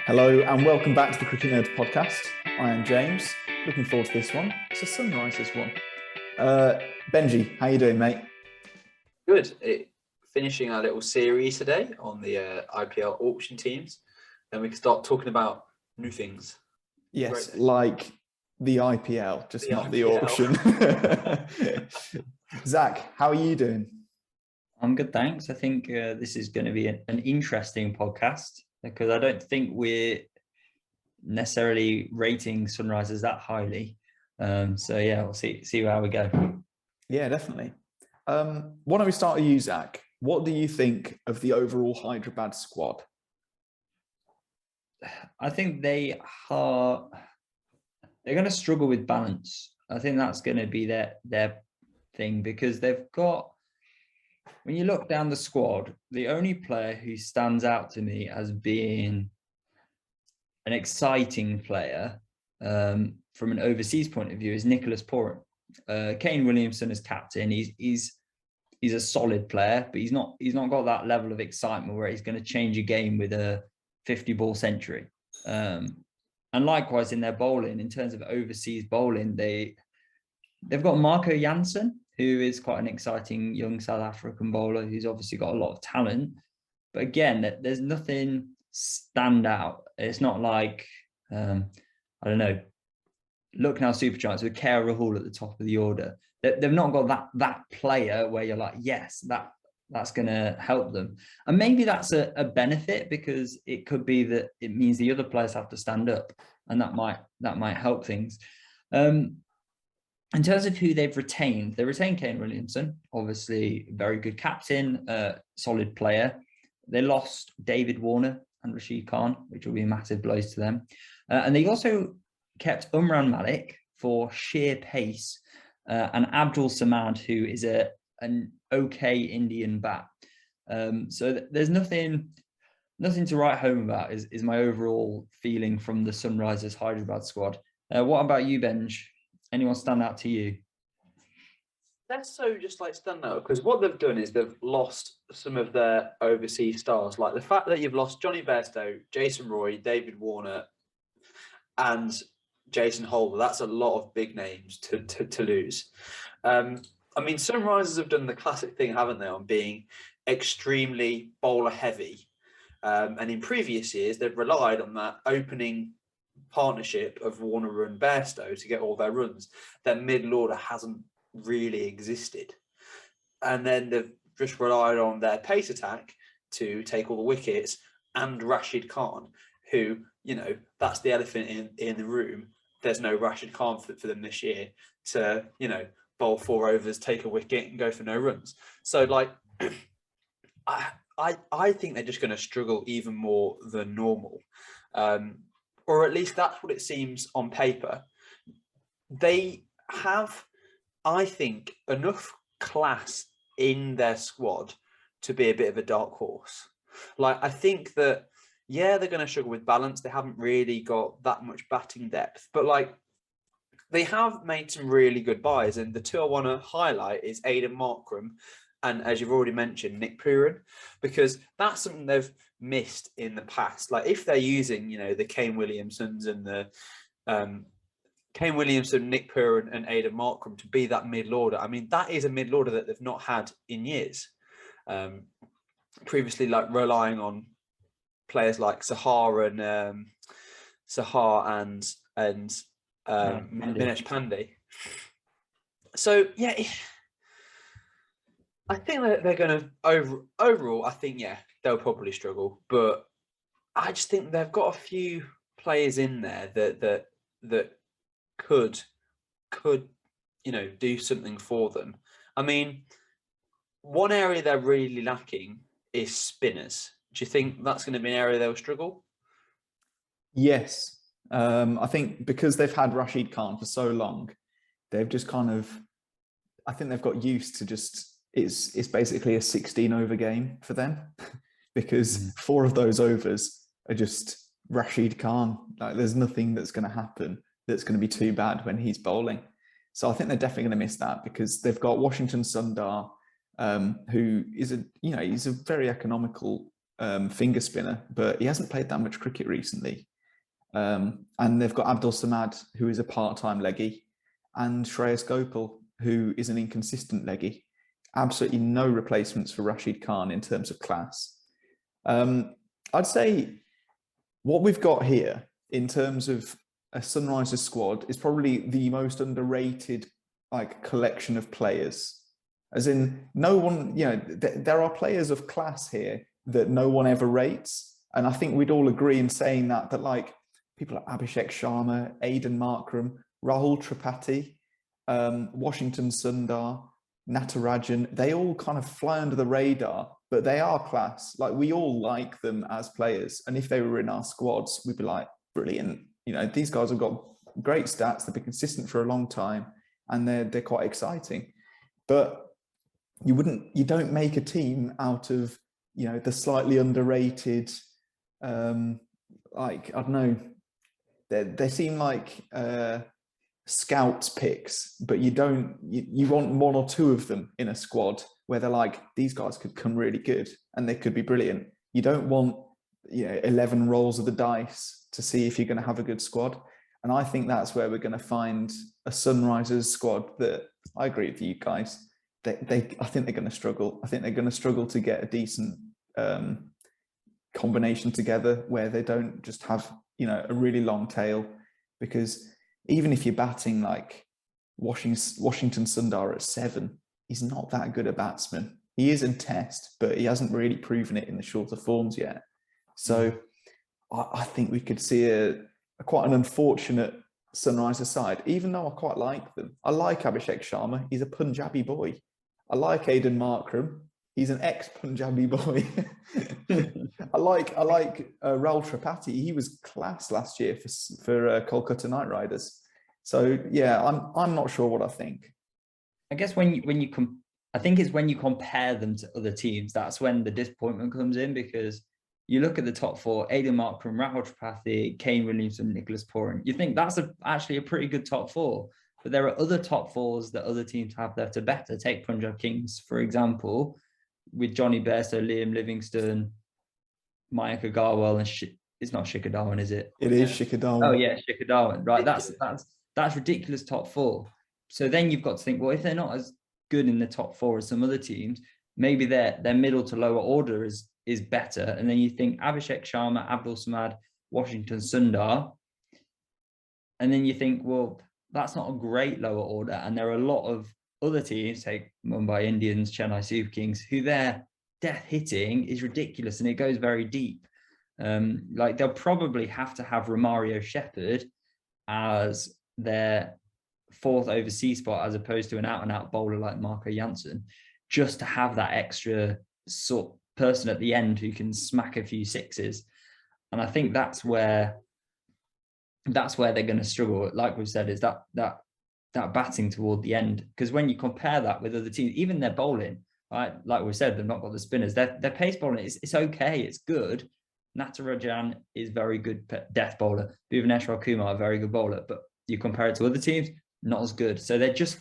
Hello and welcome back to the Cricket Nerds podcast. I am James. Looking forward to this one. It's a Sunrisers one. Benji, how you doing, mate? Good. Finishing our little series today on the IPL auction teams. Then we can start talking about new things. Yes, Great. like the IPL, just not the auction. Zach, how are you doing? I'm good, thanks. I think this is going to be an interesting podcast because I don't think we're necessarily rating Sunrisers that highly. So yeah, we'll see how we go. Yeah, definitely. Why don't we start with you, Zach? What do you think of the overall Hyderabad squad? I think they're going to struggle with balance. I think that's going to be their thing because they've got. When you look down the squad, the only player who stands out to me as being an exciting player from an overseas point of view is Nicholas Pooran. Kane Williamson as captain, he's a solid player, but he's not got that level of excitement where he's going to change a game with a 50-ball century. And likewise in their bowling, in terms of overseas bowling, they've got Marco Jansen, who is quite an exciting young South African bowler who's obviously got a lot of talent. But again, there's nothing stand out. It's not like, I don't know, look now Super Giants with KL Rahul at the top of the order. They've not got that player where you're like, yes, that's going to help them. And maybe that's a benefit because it could be that it means the other players have to stand up and that might help things. In terms of who they've retained, they retained Kane Williamson, obviously very good captain, solid player. They lost David Warner and Rashid Khan, which will be massive blows to them. And they also kept Umran Malik for sheer pace and Abdul Samad, who is an okay Indian bat. So there's nothing to write home about is my overall feeling from the Sunrisers Hyderabad squad. What about you, Benj? Anyone stand out to you? That's so just like stand out because what they've done is they've lost some of their overseas stars. Like the fact that you've lost Johnny Bairstow, Jason Roy, David Warner, and Jason Holder. That's a lot of big names to lose. I mean, Sunrisers have done the classic thing, haven't they, on being extremely bowler heavy. And in previous years, they've relied on that opening partnership of Warner and Bairstow to get all their runs. Their middle order hasn't really existed. And then they've just relied on their pace attack to take all the wickets and Rashid Khan, who, you know, that's the elephant in the room. There's no Rashid Khan for them this year to, you know, bowl 4 overs, take a wicket and go for no runs. So like, I think they're just going to struggle even more than normal. Or at least that's what it seems on paper. They have, I think, enough class in their squad to be a bit of a dark horse. Like, I think that, yeah, they're going to struggle with balance. They haven't really got that much batting depth, but like, they have made some really good buys. And the two I want to highlight is Aiden Markram and, as you've already mentioned, Nick Pooran, because that's something they've missed in the past. Like if they're using, you know, the Kane Williamsons and the Kane Williamson, Nick Pooran and Aiden Markram to be that middle order. I mean, that is a middle order that they've not had in years. Previously, like relying on players like Sahar and Minesh Pandey. So yeah, I think that they're going to overall. I think they'll probably struggle, but I just think they've got a few players in there that could you know do something for them. I mean, one area they're really lacking is spinners. Do you think that's going to be an area they'll struggle? Yes. I think because they've had Rashid Khan for so long, they've just kind of, I think they've got used to just, it's basically a 16-over game for them because 4 of those overs are just Rashid Khan. Like there's nothing that's going to happen that's going to be too bad when he's bowling. So I think they're definitely going to miss that because they've got Washington Sundar, who is he's a very economical finger spinner, but he hasn't played that much cricket recently. And they've got Abdul Samad, who is a part-time leggy, and Shreyas Gopal, who is an inconsistent leggy. Absolutely no replacements for Rashid Khan in terms of class. I'd say what we've got here in terms of a Sunrisers squad is probably the most underrated like collection of players. As in, no one, you know, there are players of class here that no one ever rates. And I think we'd all agree in saying that like people like Abhishek Sharma, Aidan Markram, Rahul Tripathi, Washington Sundar, Natarajan, they all kind of fly under the radar, but they are class. Like we all like them as players. And if they were in our squads, we'd be like, brilliant. You know, these guys have got great stats. They've been consistent for a long time and they're quite exciting. But you don't make a team out of, you know, the slightly underrated, like, I don't know, they seem like scouts picks, but you want one or two of them in a squad where they're like, these guys could come really good and they could be brilliant. You don't want, you know, 11 rolls of the dice to see if you're going to have a good squad. And I think that's where we're going to find a Sunrisers squad that, I agree with you guys, I think they're going to struggle. I think they're going to struggle to get a decent combination together where they don't just have, you know, a really long tail. Because even if you're batting like Washington Sundar at 7, he's not that good a batsman. He is in Test, but he hasn't really proven it in the shorter forms yet. So I think we could see a quite an unfortunate Sunrisers side, even though I quite like them. I like Abhishek Sharma. He's a Punjabi boy. I like Aidan Markram. He's an ex-Punjabi boy. I like Rahul Tripathi. He was class last year for Kolkata Knight Riders. So yeah, I'm not sure what I think. I guess I think it's when you compare them to other teams, that's when the disappointment comes in, because you look at the top 4: Aidan Markram, Rahul Tripathi, Kane Williamson, Nicholas Pooran. You think that's actually a pretty good top 4. But there are other top 4s that other teams have that are better. Take Punjab Kings, for example, with Johnny Bairstow, Liam Livingstone, Mayank Agarwal, and it's not Shikhar Dhawan, is it? It is Shikhar Dhawan. Oh yeah, Shikhar Dhawan. Right, that's ridiculous top 4. So then you've got to think, well, if they're not as good in the top 4 as some other teams, maybe their middle to lower order is better. And then you think Abhishek Sharma, Abdul Samad, Washington Sundar, and then you think, well, that's not a great lower order. And there are a lot of other teams, take Mumbai Indians, Chennai Super Kings, who their death hitting is ridiculous and it goes very deep. Like they'll probably have to have Romario Shepherd as their 4th overseas spot as opposed to an out-and-out bowler like Marco Jansen, just to have that extra sort person at the end who can smack a few sixes. And I think that's where they're going to struggle. Like we've said, is that batting toward the end. Because when you compare that with other teams, even their bowling, right? Like we said, they've not got the spinners. Their pace bowling it's okay, it's good. Natarajan is very good death bowler. Bhuvaneshwar Kumar, a very good bowler. But you compare it to other teams, not as good. So they're just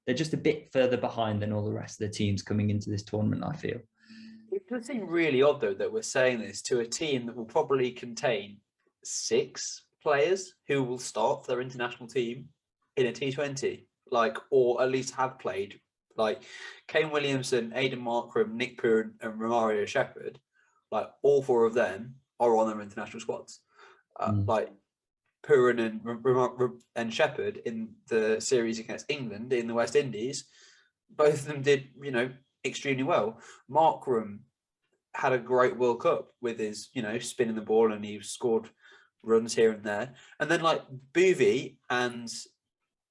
a bit further behind than all the rest of the teams coming into this tournament, I feel. It does seem really odd, though, that we're saying this to a team that will probably contain 6 players who will start for their international team in a T20, like, or at least have played, like Kane Williamson, Aidan Markram, Nick Pooran, and Romario Shepherd. Like all 4 of them are on their international squads. Like Pooran and Shepherd in the series against England in the West Indies, both of them did, you know, extremely well. Markram had a great World Cup with his, you know, spinning the ball, and he scored runs here and there. And then like Bhuvi and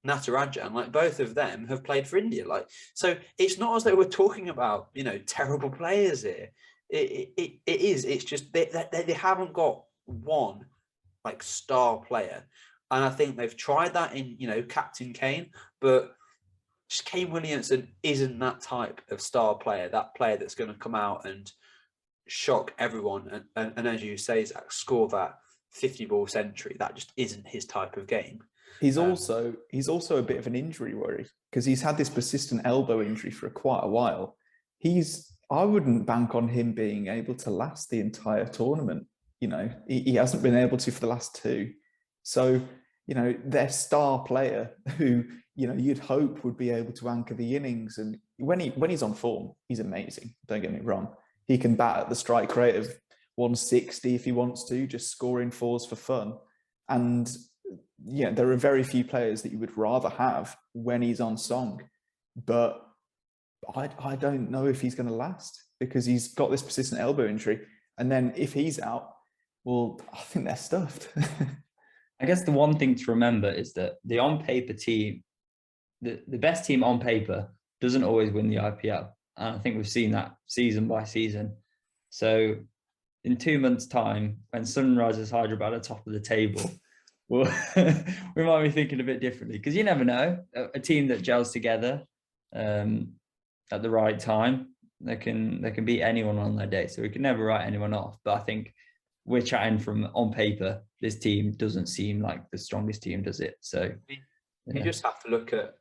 Natarajan, like both of them have played for India. Like, so it's not as though we're talking about, you know, terrible players here. It is. It's just they haven't got one like star player, and I think they've tried that in, you know, Captain Kane, but just Kane Williamson isn't that type of star player. That player that's going to come out and shock everyone, and as you say, Zach, score that 50-ball century. That just isn't his type of game. He's also a bit of an injury worry because he's had this persistent elbow injury for quite a while. I wouldn't bank on him being able to last the entire tournament. You know, he hasn't been able to for the last two. So, you know, their star player who, you know, you'd hope would be able to anchor the innings. And when he's on form, he's amazing. Don't get me wrong. He can bat at the strike rate of 160 if he wants to, just scoring fours for fun. And yeah, there are very few players that you would rather have when he's on song. But I don't know if he's going to last because he's got this persistent elbow injury. And then if he's out, well, I think they're stuffed. I guess the one thing to remember is that the on-paper team, the best team on paper doesn't always win the IPL. And I think we've seen that season by season. So in 2 months' time, when Sunrisers Hyderabad are top of the table, well, we might be thinking a bit differently because you never know. A team that gels together at the right time, they can beat anyone on their day. So we can never write anyone off. But I think we're chatting from on paper. This team doesn't seem like the strongest team, does it? So you just have to look at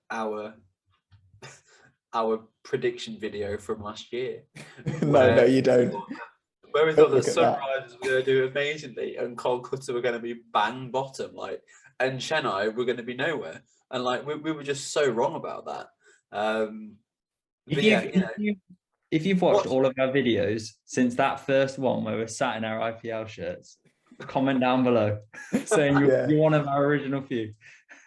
our prediction video from last year. No, you don't. Where we thought that Sunrisers were going to do amazingly and Kolkata were going to be bang bottom, like, and Chennai were going to be nowhere, and like we were just so wrong about that. If you've watched all of our videos since that first one where we're sat in our IPL shirts, comment down below saying you're one of our original few.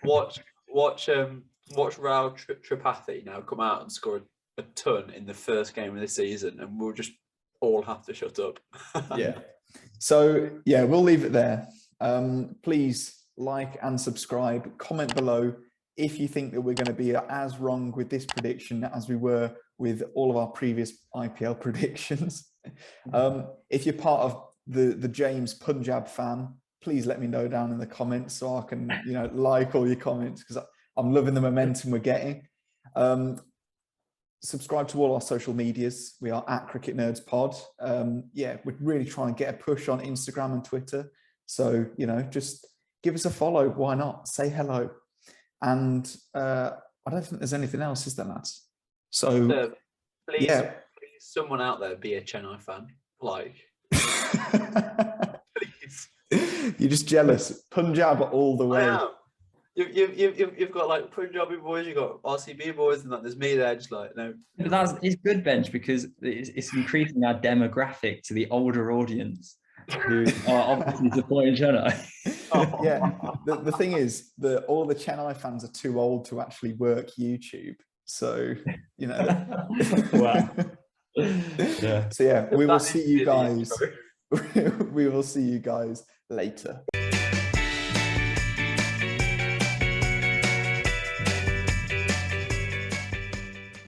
Watch Rao Tripathi now come out and score a ton in the first game of the season, and we'll just all have to shut up. Yeah. So yeah, we'll leave it there. Please like and subscribe. Comment below if you think that we're going to be as wrong with this prediction as we were with all of our previous IPL predictions. If you're part of the James Punjab fan, please let me know down in the comments so I can, you know, like all your comments because I'm loving the momentum we're getting. Subscribe to all our social medias. We are at Cricket Nerds Pod. Yeah, we're really trying to get a push on Instagram and Twitter. So, you know, just give us a follow. Why not? Say hello. And I don't think there's anything else, is there, lads? So, please, someone out there be a Chennai fan. Like, please. You're just jealous. Punjab all the way. I am. You've got like Punjabi boys, you've got RCB boys, and like there's me there, just like no. But it's good, Bench, because it's increasing our demographic to the older audience who are obviously supporting Chennai. Yeah, the thing is that all the Chennai fans are too old to actually work YouTube, so you know. Wow. Yeah. So yeah, we will see you guys. We will see you guys later.